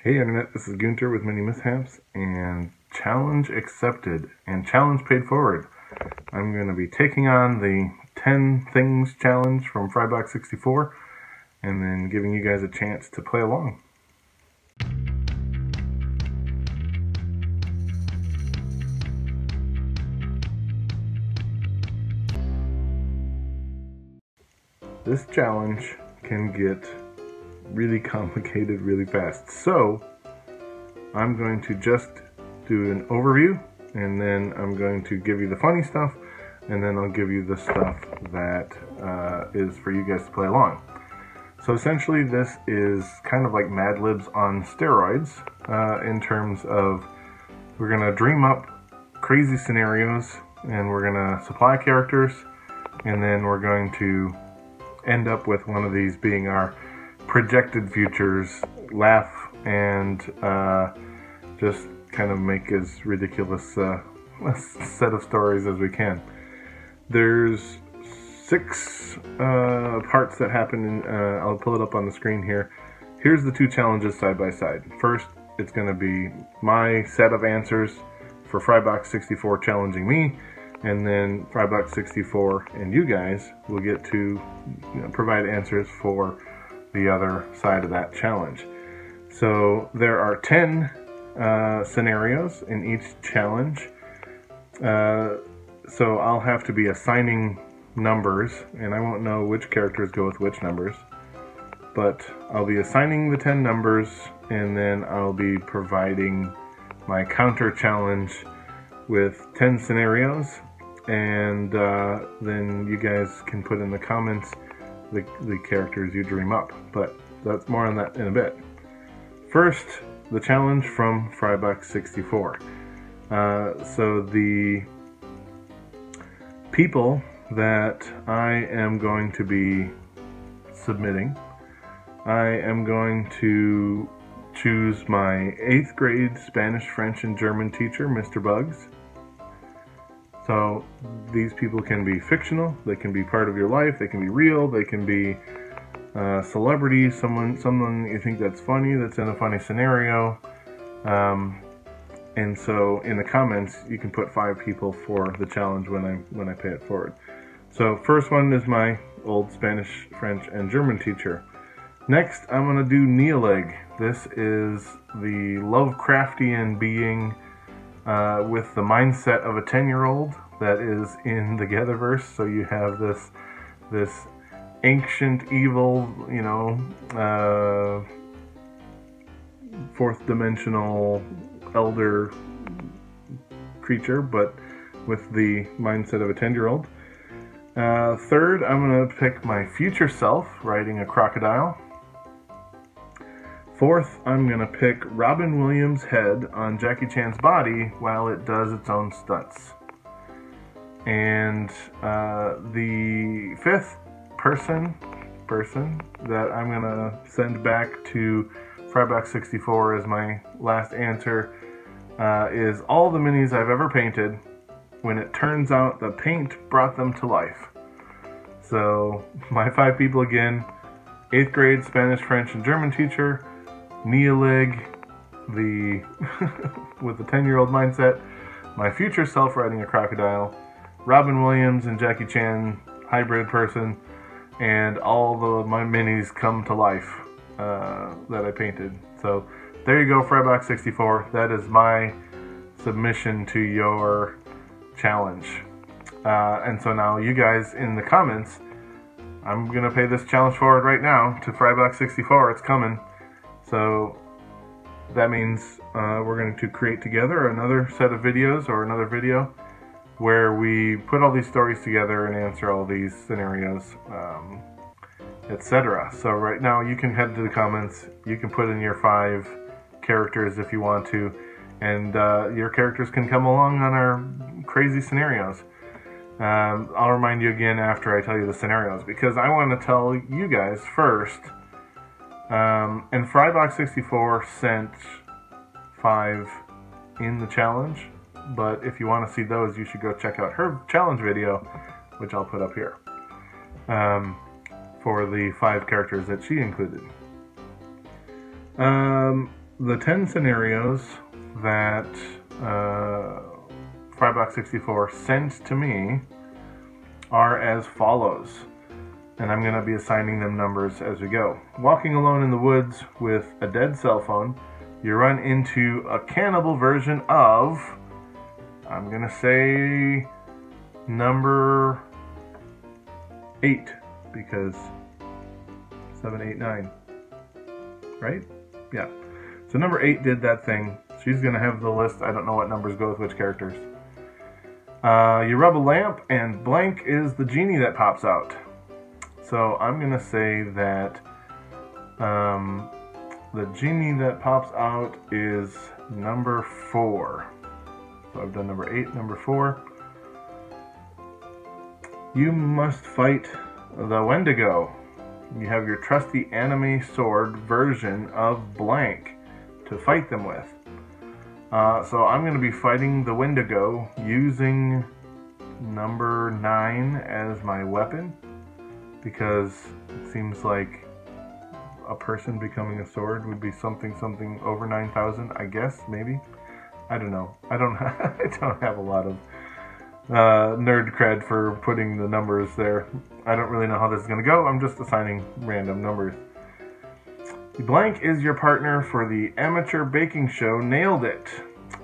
Hey Internet, this is Gunter with MiniMishaps, and challenge accepted, and challenge paid forward. I'm going to be taking on the 10 Things challenge from Frybox64, and then giving you guys a chance to play along. This challenge can get really complicated really fast, so I'm going to just do an overview, and then I'm going to give you the funny stuff, and then I'll give you the stuff that is for you guys to play along. So essentially this is kind of like Madlibs on steroids, in terms of we're going to dream up crazy scenarios, and we're going to supply characters, and then we're going to end up with one of these being our projected futures, laugh, and just kind of make as ridiculous a set of stories as we can. There's 6 parts that happen in, I'll pull it up on the screen here. Here's the 2 challenges side by side. First, it's going to be my set of answers for Frybox64 challenging me, and then Frybox64 and you guys will get to provide answers for the other side of that challenge. So there are 10 scenarios in each challenge. So I'll have to be assigning numbers, and I won't know which characters go with which numbers, but I'll be assigning the 10 numbers, and then I'll be providing my counter challenge with 10 scenarios, and then you guys can put in the comments the characters you dream up, but that's more on that in a bit. First, the challenge from Frybox64. So the people that I am going to be submitting, I am going to choose my 8th grade Spanish, French, and German teacher, Mr. Bugs. So these people can be fictional, they can be part of your life, they can be real, they can be celebrities, someone you think that's funny, that's in a funny scenario. And so in the comments you can put 5 people for the challenge when I pay it forward. So first one is my old Spanish, French, and German teacher. Next I'm going to do Neolig. This is the Lovecraftian being with the mindset of a 10-year-old that is in the GETHERVERSE. So you have this ancient evil, fourth dimensional elder creature, but with the mindset of a 10-year-old. Third, I'm going to pick my future self riding a crocodile. Fourth, I'm going to pick Robin Williams' head on Jackie Chan's body while it does its own stunts. And the 5th person that I'm going to send back to Frybox64 as my last answer is all the minis I've ever painted when it turns out the paint brought them to life. So my 5 people again: 8th grade Spanish, French, and German teacher, Neolig, with the 10-year-old mindset, my future self riding a crocodile, Robin Williams and Jackie Chan hybrid person, and all my minis come to life that I painted. So there you go, Frybox64. That is my submission to your challenge. And so now you guys in the comments, I'm going to pay this challenge forward right now to Frybox64. It's coming. So that means we're going to create together another set of videos, or another video where we put all these stories together and answer all these scenarios, etc. So right now you can head to the comments, you can put in your 5 characters if you want to, and your characters can come along on our crazy scenarios. I'll remind you again after I tell you the scenarios, because I want to tell you guys first. And Frybox64 sent 5 in the challenge, but if you want to see those, you should go check out her challenge video, which I'll put up here, for the 5 characters that she included. the 10 scenarios that Firebox64 sent to me are as follows, and I'm going to be assigning them numbers as we go. Walking alone in the woods with a dead cell phone, you run into a cannibal version of, I'm going to say, number 8, because 7, 8, 9, right? Yeah. So number 8 did that thing. She's going to have the list. I don't know what numbers go with which characters. You rub a lamp, and blank is the genie that pops out. So I'm going to say that the genie that pops out is number 4. So I've done number 8, number 4. You must fight the Windigo. You have your trusty anime sword version of blank to fight them with. So I'm going to be fighting the Windigo using number 9 as my weapon, because it seems like a person becoming a sword would be something over 9,000, I guess, maybe. I don't know. I don't have a lot of nerd cred for putting the numbers there. I don't really know how this is going to go. I'm just assigning random numbers. Blank is your partner for the amateur baking show Nailed It.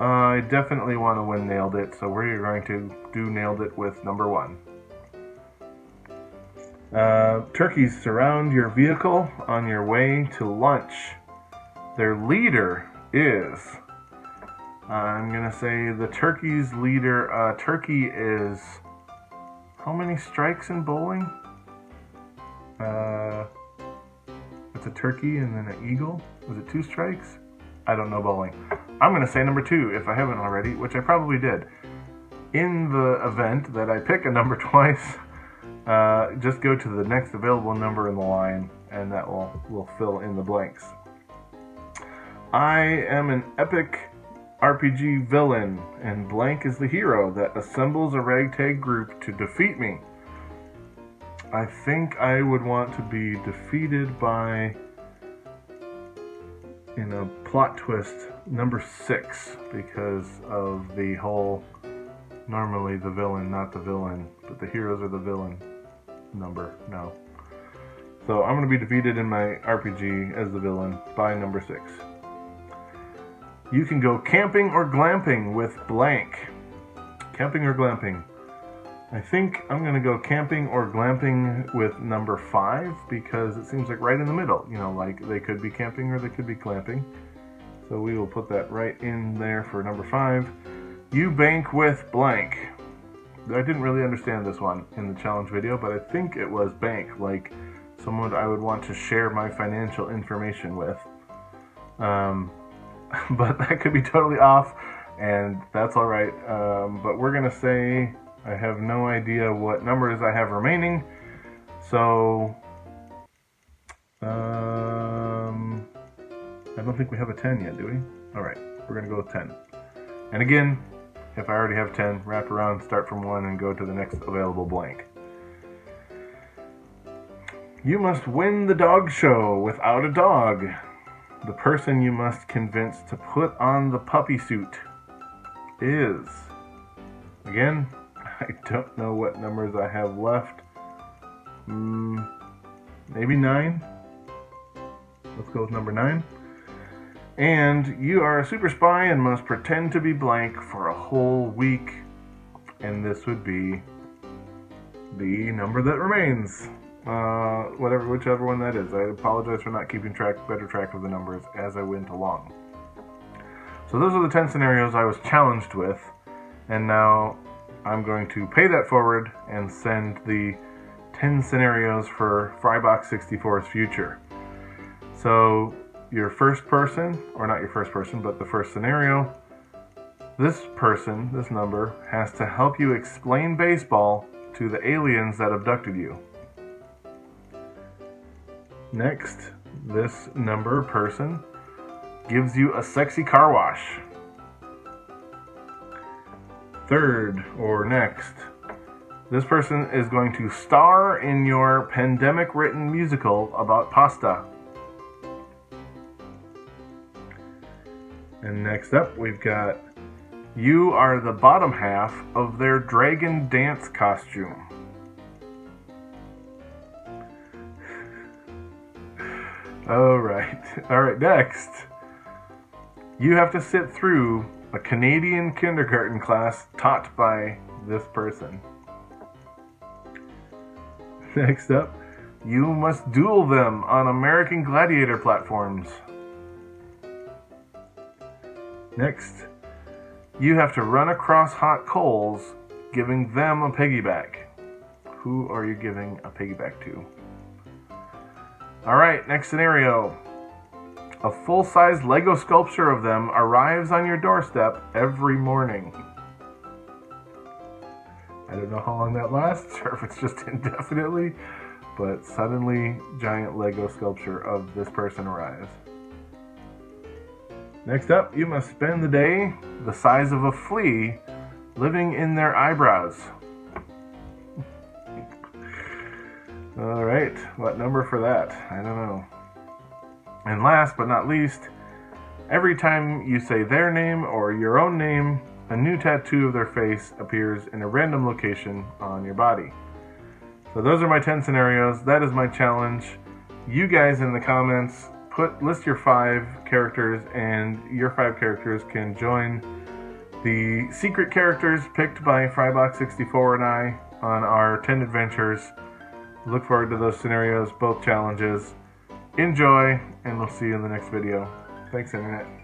I definitely want to win Nailed It, so we're going to do Nailed It with number 1. Turkeys surround your vehicle on your way to lunch. Their leader is, I'm going to say the turkey's leader, turkey is, how many strikes in bowling? It's a turkey and then an eagle. Was it 2 strikes? I don't know bowling. I'm going to say number 2 if I haven't already, which I probably did. In the event that I pick a number twice, just go to the next available number in the line, and that will fill in the blanks. I am an epic RPG villain, and blank is the hero that assembles a ragtag group to defeat me. I think I would want to be defeated by, in a plot twist, number 6, because of the whole, normally the villain, not the villain, but the heroes are the villain number, no. So I'm going to be defeated in my RPG as the villain by number 6. You can go camping or glamping with blank. Camping or glamping. I think I'm going to go camping or glamping with number 5, because it seems like right in the middle. You know, like they could be camping or they could be glamping. So we will put that right in there for number 5. You bank with blank. I didn't really understand this one in the challenge video, but I think it was bank, like someone I would want to share my financial information with. But that could be totally off, and that's alright. But we're going to say I have no idea what numbers I have remaining, so I don't think we have a 10 yet, do we? Alright, we're going to go with 10. And again, if I already have 10, wrap around, start from 1, and go to the next available blank. You must win the dog show without a dog. The person you must convince to put on the puppy suit is, again, I don't know what numbers I have left. Maybe 9? Let's go with number 9. And you are a super spy and must pretend to be blank for a whole week. And this would be the number that remains. Whichever one that is. I apologize for not keeping better track of the numbers as I went along. So those are the 10 scenarios I was challenged with. And now I'm going to pay that forward and send the 10 scenarios for Firebox64's future. So your first person, or not your first person, but the first scenario, this person, this number, has to help you explain baseball to the aliens that abducted you. Next, this number person gives you a sexy car wash. Third, or next, this person is going to star in your pandemic-written musical about pasta. And next up, we've got you are the bottom half of their dragon dance costume. Alright, next. You have to sit through a Canadian kindergarten class taught by this person. Next up, you must duel them on American Gladiator platforms. Next, you have to run across hot coals, giving them a piggyback. Who are you giving a piggyback to? Alright, next scenario. A full-size Lego sculpture of them arrives on your doorstep every morning. I don't know how long that lasts, or if it's just indefinitely, but suddenly, giant Lego sculpture of this person arrives. Next up, you must spend the day the size of a flea living in their eyebrows. Alright, what number for that? I don't know. And last but not least, every time you say their name or your own name, a new tattoo of their face appears in a random location on your body. So those are my 10 scenarios. That is my challenge. You guys in the comments, list your 5 characters, and your 5 characters can join the secret characters picked by Frybox64 and I on our 10 adventures. Look forward to those scenarios, both challenges. Enjoy, and we'll see you in the next video. Thanks, Internet.